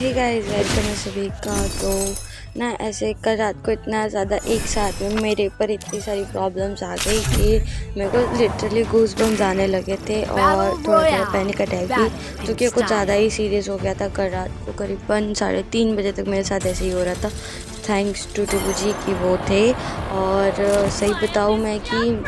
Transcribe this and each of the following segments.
Hey guys, welcome है सभी का। तो ना ऐसे कल रात को इतना ज़्यादा एक साथ में मेरे ऊपर इतनी सारी प्रॉब्लम्स आ गई कि मेरे को लिटरली गूज बम्स आने लगे थे और थोड़ा थोड़ा पैनिक अटैक भी, क्योंकि कुछ ज़्यादा ही सीरियस हो गया था। कल रात को करीबन 3:30 बजे तक मेरे साथ ऐसे ही हो रहा था। थैंक्स टू टुबू जी कि वो थे। और सही बताऊँ मैं कि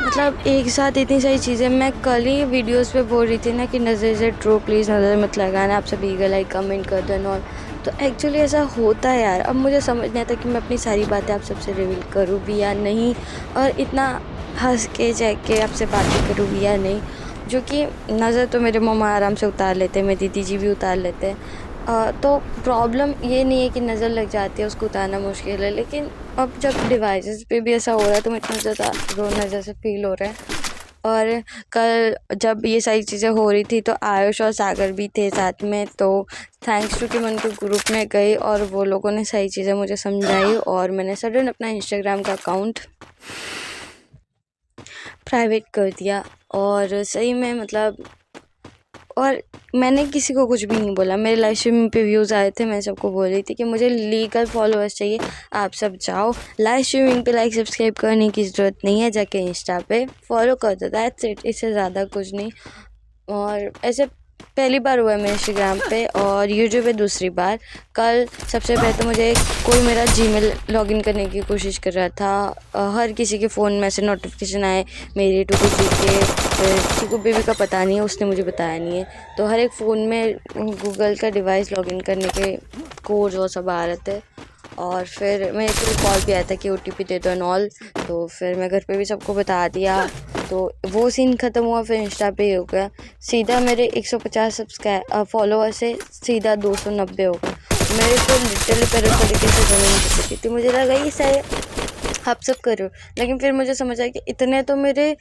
मतलब एक साथ इतनी सारी चीज़ें, मैं कल ही वीडियोस पे बोल रही थी ना कि नज़र से ट्रू प्लीज़ नज़र मत लगाना, आप सब ईगल लाइक कमेंट कर देना। और तो एक्चुअली ऐसा होता है यार। अब मुझे समझ नहीं आता कि मैं अपनी सारी बातें आप सबसे रिवील करूँ भी या नहीं, और इतना हंस के चह के आपसे बातें करूँ भी या नहीं। जो कि नज़र तो मेरे मम्मा आराम से उतार लेते हैं, मेरी दीदी जी भी उतार लेते हैं। तो प्रॉब्लम ये नहीं है कि नज़र लग जाती है, उसको उतारना मुश्किल है। लेकिन अब जब डिवाइसेस पे भी ऐसा हो रहा है तो मुझे इतना ज़्यादा रोना जैसे फील हो रहा है। और कल जब ये सारी चीज़ें हो रही थी तो आयुष और सागर भी थे साथ में। तो थैंक्स टू कि मैं उनके ग्रुप में गई और वो लोगों ने सारी चीज़ें मुझे समझाई, और मैंने सडन अपना इंस्टाग्राम का अकाउंट प्राइवेट कर दिया। और सही में मतलब, और मैंने किसी को कुछ भी नहीं बोला। मेरे लाइव स्ट्रीमिंग पे व्यूज़ आए थे, मैं सबको बोल रही थी कि मुझे लीगल फॉलोअर्स चाहिए, आप सब जाओ लाइव स्ट्रीमिंग पे लाइक सब्सक्राइब करने की ज़रूरत नहीं है, जाके इंस्टा पे फॉलो कर दो, दैट्स इट, इससे ज़्यादा कुछ नहीं। और ऐसे पहली बार हुआ है मेरे इंस्टाग्राम पे, और यूट्यूब पे दूसरी बार। कल सबसे पहले तो मुझे कोई मेरा जीमेल लॉगिन करने की कोशिश कर रहा था। हर किसी के फ़ोन में ऐसे नोटिफिकेशन आए, मेरे टुकु जी के, फिर चिकू बेबी का पता नहीं है, उसने मुझे बताया नहीं है। तो हर एक फ़ोन में गूगल का डिवाइस लॉगिन करने के कोड वो सब आ रहे थे। और फिर मेरे को कॉल भी आया था कि OTP दे दो एंड ऑल। तो फिर मैं घर पे भी सबको बता दिया। तो वो सीन ख़त्म हुआ। फिर इंस्टा पे हो गया सीधा मेरे 150 फॉलोअर से सीधा 290 हो गया। मेरे को लिटरली पैरों तरीके से ज़मीन खिसक थी। मुझे लगा ये सही आप सब कर रहे हो, लेकिन फिर मुझे समझ आया कि इतने तो मेरे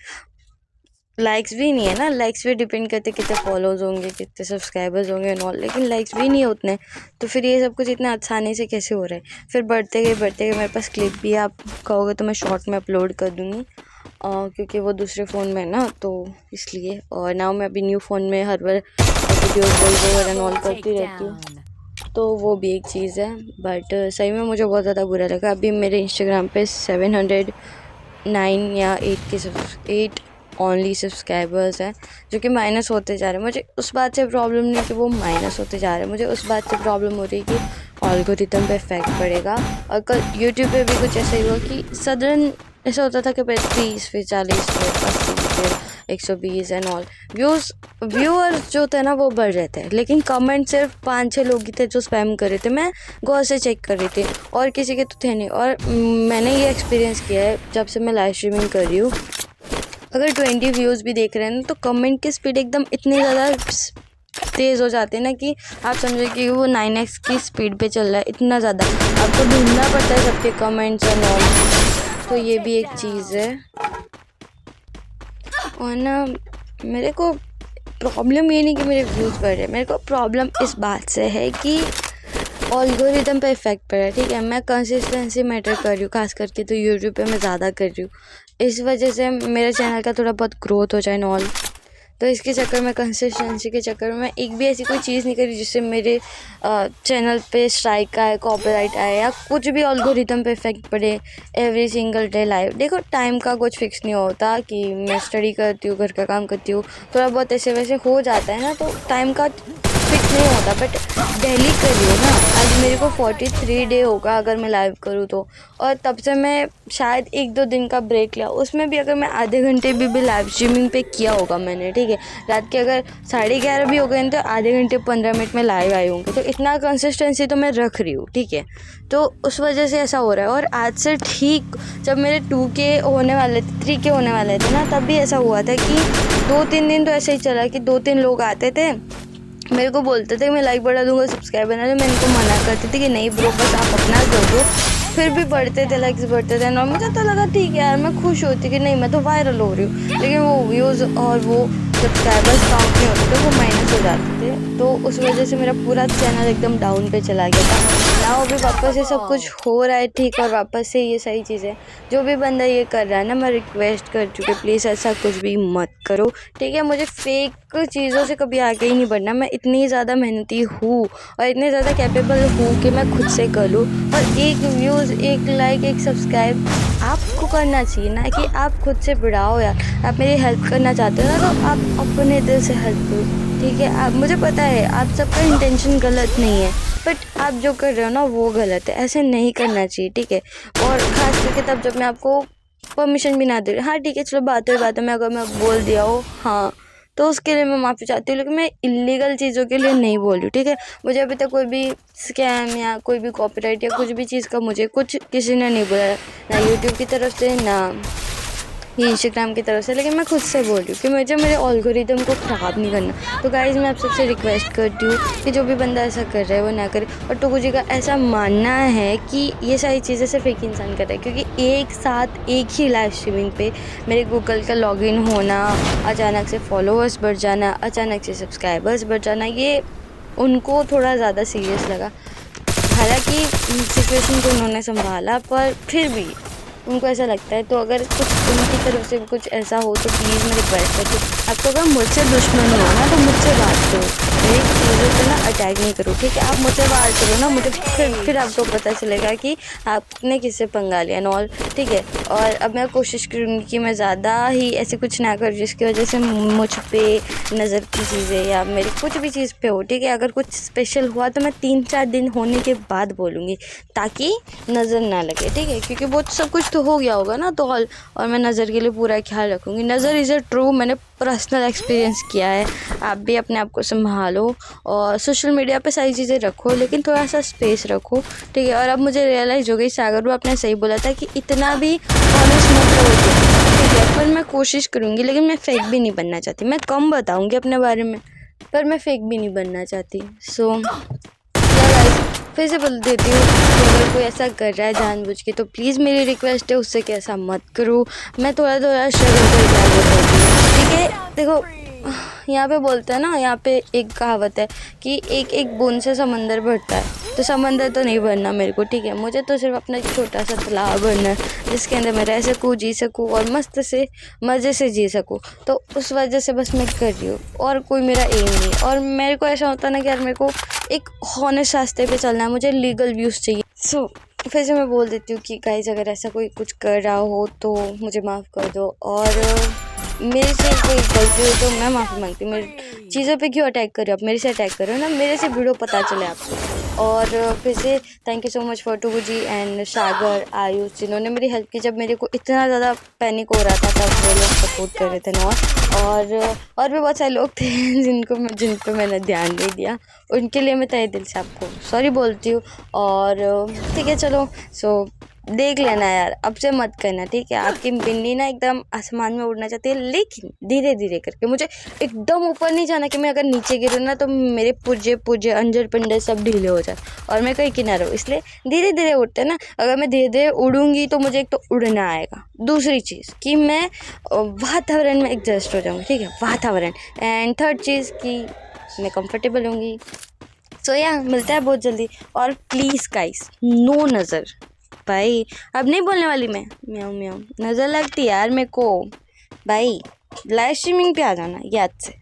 लाइक्स भी नहीं है ना। लाइक्स भी डिपेंड करते कितने फॉलोअर्स होंगे, कितने सब्सक्राइबर्स होंगे एंड ऑल, लेकिन लाइक्स भी नहीं है उतने। तो फिर ये सब कुछ इतना आसानी से कैसे हो रहा है। फिर बढ़ते गए मेरे पास क्लिप भी, आप कहोगे तो मैं शॉर्ट में अपलोड कर दूँगी, क्योंकि वो दूसरे फ़ोन में है ना, तो इसलिए। और नाउ मैं अभी न्यू फ़ोन में हर बार वीडियोज़ एंड ऑल करती रहती हूँ, तो वो भी एक चीज़ है। बट सही में मुझे बहुत ज़्यादा बुरा लगा। अभी मेरे इंस्टाग्राम पे 709 या 8 ओनली सब्सक्राइबर्स हैं, जो कि माइनस होते जा रहे हैं। मुझे उस बात से प्रॉब्लम नहीं कि वो माइनस होते जा रहे हैं, मुझे उस बात से प्रॉब्लम हो रही है कि एल्गोरिथम पे इफेक्ट पड़ेगा। और कल यूट्यूब पे भी कुछ ऐसा ही हुआ कि सडन ऐसा होता था कि पहले 30, फिर 40, फिर 80, फिर 120 एंड ऑल व्यूअर्स जो थे ना वो बढ़ रहे थे, लेकिन कमेंट सिर्फ 5-6 लोग ही थे जो स्पैम कर रहे थे। मैं गौर से चेक कर रही थी और किसी के तो थे नहीं। और मैंने ये एक्सपीरियंस किया है जब से मैं लाइव स्ट्रीमिंग कर रही हूँ, अगर 20 व्यूज़ भी देख रहे हैं ना तो कमेंट की स्पीड एकदम इतनी ज़्यादा तेज़ हो जाती है ना कि आप समझो कि वो 9x की स्पीड पे चल रहा है। इतना ज़्यादा आपको ढूंढना पड़ता है सबके कमेंट्स एंड ऑल। तो ये भी एक चीज़ है। और ना मेरे को प्रॉब्लम ये नहीं कि मेरे व्यूज़ बढ़ रहे हैं, मेरे को प्रॉब्लम इस बात से है कि एल्गोरिथम पे इफेक्ट पड़ रहा है। ठीक है, मैं कंसिस्टेंसी मैटर कर रही हूँ, खास करके तो यूट्यूब पे मैं ज़्यादा कर रही हूँ। इस वजह से मेरे चैनल का थोड़ा बहुत ग्रोथ हो जाए एंड ऑल। तो इसके चक्कर में, कंसिस्टेंसी के चक्कर में, मैं एक भी ऐसी कोई चीज़ नहीं करी जिससे मेरे चैनल पे स्ट्राइक आए, कॉपीराइट आए, या कुछ भी एल्गोरिथम पे इफेक्ट पड़े। एवरी सिंगल डे लाइव देखो, टाइम का कुछ फिक्स नहीं होता कि मैं स्टडी करती हूँ, घर का काम करती हूँ, थोड़ा बहुत ऐसे वैसे हो जाता है ना, तो टाइम का फिक्स नहीं होता। बट डेली कर रही हूँ ना, आज मेरे को 43 डे होगा अगर मैं लाइव करूँ तो। और तब से मैं शायद 1-2 दिन का ब्रेक लिया, उसमें भी अगर मैं आधे घंटे भी लाइव स्ट्रीमिंग पे किया होगा मैंने, ठीक है, रात के अगर 11:30 भी हो गए तो आधे घंटे 15 मिनट में लाइव आए होंगे। तो इतना कंसिस्टेंसी तो मैं रख रही हूँ, ठीक है। तो उस वजह से ऐसा हो रहा है। और आज से ठीक जब मेरे 2K होने वाले थे, 3K होने वाले थे ना, तब भी ऐसा हुआ था कि 2-3 दिन तो ऐसे ही चला कि 2-3 लोग आते थे, मेरे को बोलते थे मैं लाइक बढ़ा दूंगा, सब्सक्राइब बना दो। मैं इनको मना करती थी कि नहीं ब्रो, बस आप अपना कर दो। फिर भी बढ़ते थे, लाइक्स बढ़ते थे, और मुझे तो लगा ठीक है यार, मैं खुश होती कि नहीं मैं तो वायरल हो रही हूँ। लेकिन वो व्यूज़ और वो सब्सक्राइबर्स काउंट नहीं होते थे, वो माइनस हो जाते थे, तो उस वजह से मेरा पूरा चैनल एकदम डाउन पे चला गया था। ना अभी वापस से सब कुछ हो रहा है ठीक, और वापस से ये सही चीज़ें, जो भी बंदा ये कर रहा है ना, मैं रिक्वेस्ट कर चुकी प्लीज़ ऐसा कुछ भी मत करो, ठीक है। मुझे फेक चीज़ों से कभी आगे ही नहीं बढ़ना। मैं इतनी ज़्यादा मेहनती हूँ और इतनी ज़्यादा कैपेबल हूँ कि मैं खुद से कर लूँ, और एक व्यूज़, एक लाइक, एक सब्सक्राइब आपको करना चाहिए, ना कि आप खुद से बढ़ाओ। यार आप मेरी हेल्प करना चाहते हो ना, तो आप अपने दिल से हेल्प करो, ठीक है। आप, मुझे पता है आप सबका इंटेंशन गलत नहीं है, बट आप जो कर रहे हो ना वो गलत है, ऐसे नहीं करना चाहिए, ठीक है। और ख़ास करके तब जब मैं आपको परमिशन भी ना दे रही। हाँ ठीक है, चलो बातों में अगर मैं बोल दिया हो हाँ, तो उसके लिए मैं माफ़ी चाहती हूँ, लेकिन मैं इल्लीगल चीज़ों के लिए नहीं बोल रही हूँ, ठीक है। मुझे अभी तक कोई भी स्कैम या कोई भी कॉपीराइट या कुछ भी चीज़ का मुझे कुछ किसी ने नहीं बोला, ना यूट्यूब की तरफ से ना ये इंस्टाग्राम की तरफ से, लेकिन मैं खुद से बोल रही हूँ कि मुझे मेरे एल्गोरिदम को ख़राब नहीं करना। तो गाइज़ मैं आप सबसे रिक्वेस्ट करती हूँ कि जो भी बंदा ऐसा कर रहा है वो ना करे। और टुकू जी का ऐसा मानना है कि ये सारी चीज़ें सिर्फ एक इंसान कर रहा है, क्योंकि एक साथ एक ही लाइव स्ट्रीमिंग पे मेरे गूगल का लॉगिन होना, अचानक से फॉलोअर्स बढ़ जाना, अचानक से सब्सक्राइबर्स बढ़ जाना, ये उनको थोड़ा ज़्यादा सीरियस लगा। हालांकि सिचुएशन को उन्होंने संभाला, पर फिर भी उनको ऐसा लगता है। तो अगर कुछ उनकी तरफ से भी कुछ ऐसा हो तो प्लीज़ मैं रिक्वेस्ट करती हूँ, आपको अगर मुझसे दुश्मनी हो ना तो मुझसे बात करो, मेरी चीज़ों पे ना अटैक नहीं करो, ठीक है। आप मुझसे बात करो ना, मुझे फिर आपको पता चलेगा कि आपने किससे पंगा लिया एंड ऑल, ठीक है। और अब मैं कोशिश करूँगी कि मैं ज़्यादा ही ऐसे कुछ ना करूँ जिसकी वजह से मुझ पे नज़र की चीज़ें या मेरी कुछ भी चीज़ पे हो, ठीक है। अगर कुछ स्पेशल हुआ तो मैं 3-4 दिन होने के बाद बोलूँगी, ताकि नज़र ना लगे, ठीक है। क्योंकि वो सब कुछ तो हो गया होगा ना, तो और मैं नज़र के लिए पूरा ख्याल रखूँगी। नज़र इज़ अ ट्रू, मैंने पर्सनल एक्सपीरियंस किया है। आप भी अपने आप को संभालो और सोशल मीडिया पे सारी चीज़ें रखो, लेकिन थोड़ा सा स्पेस रखो, ठीक है। और अब मुझे रियलाइज़ हो गई, सागर आपने सही बोला था कि इतना भी ऑनेस्ट मत रहो, ठीक है। पर मैं कोशिश करूँगी, लेकिन मैं फेक भी नहीं बनना चाहती। मैं कम बताऊँगी अपने बारे में, पर मैं फेक भी नहीं बनना चाहती। सो फिर से बोल देती हूँ कि अगर कोई ऐसा कर रहा है जानबूझ के, तो प्लीज़ मेरी रिक्वेस्ट है उससे कि ऐसा मत करो। मैं थोड़ा थोड़ा स्ट्रगल करके आगे बढ़ती हूँ, ठीक है। देखो यहाँ पे बोलते हैं ना, यहाँ पे एक कहावत है कि एक एक बूंद से समंदर भरता है, तो समंदर तो नहीं भरना मेरे को, ठीक है। मुझे तो सिर्फ अपना एक छोटा सा तालाब भरना है, जिसके अंदर मैं रह सकूँ, जी सकूँ और मस्त से मज़े से जी सकूँ। तो उस वजह से बस मैं कर रही हूँ, और कोई मेरा एम नहीं। और मेरे को ऐसा होता है ना कि यार मेरे को एक हॉनेस्ट रास्ते पे चलना है, मुझे लीगल व्यूज़ चाहिए। सो फिर से मैं बोल देती हूँ कि गाइस अगर ऐसा कोई कुछ कर रहा हो तो मुझे माफ़ कर दो, और मेरे से कोई गलती हो तो मैं माफ़ी मांगती हूँ। मेरी चीज़ों पे क्यों अटैक कर रहे हो आप, मेरे से अटैक करो ना, मेरे से वीडियो पता चले आपको। और फिर से thank you so much for Tuku ji and Sagar, Ayush, जिन्होंने मेरी हेल्प की जब मेरे को इतना ज़्यादा पैनिक हो रहा था, तब वो लोग सपोर्ट कर रहे थे ना। और भी बहुत सारे लोग थे जिन पे मैंने ध्यान नहीं दिया, उनके लिए मैं तहे दिल से आपको सॉरी बोलती हूँ। और ठीक है चलो, सो देख लेना यार, अब से मत करना, ठीक है। आपकी बिल्ली ना एकदम आसमान में उड़ना चाहती है, लेकिन धीरे धीरे करके, मुझे एकदम ऊपर नहीं जाना कि मैं अगर नीचे गिरूँ ना तो मेरे पुर्जे अंजर पिंडे सब ढीले हो जाए और मैं कहीं किनारे हूँ। इसलिए धीरे धीरे उड़ते हैं ना, अगर मैं धीरे धीरे उड़ूंगी तो मुझे एक तो उड़ना आएगा, दूसरी चीज़ कि मैं वातावरण में एडजस्ट हो जाऊँगी, ठीक है, वातावरण। एंड थर्ड चीज़ कि मैं कंफर्टेबल होंगी। सो या मिलता है बहुत जल्दी। और प्लीज़ गाइस, नो नज़र भाई, अब नहीं बोलने वाली मैं म्याऊं म्याऊं, नज़र लगती है यार मेरे को भाई। लाइव स्ट्रीमिंग पे आ जाना याद से।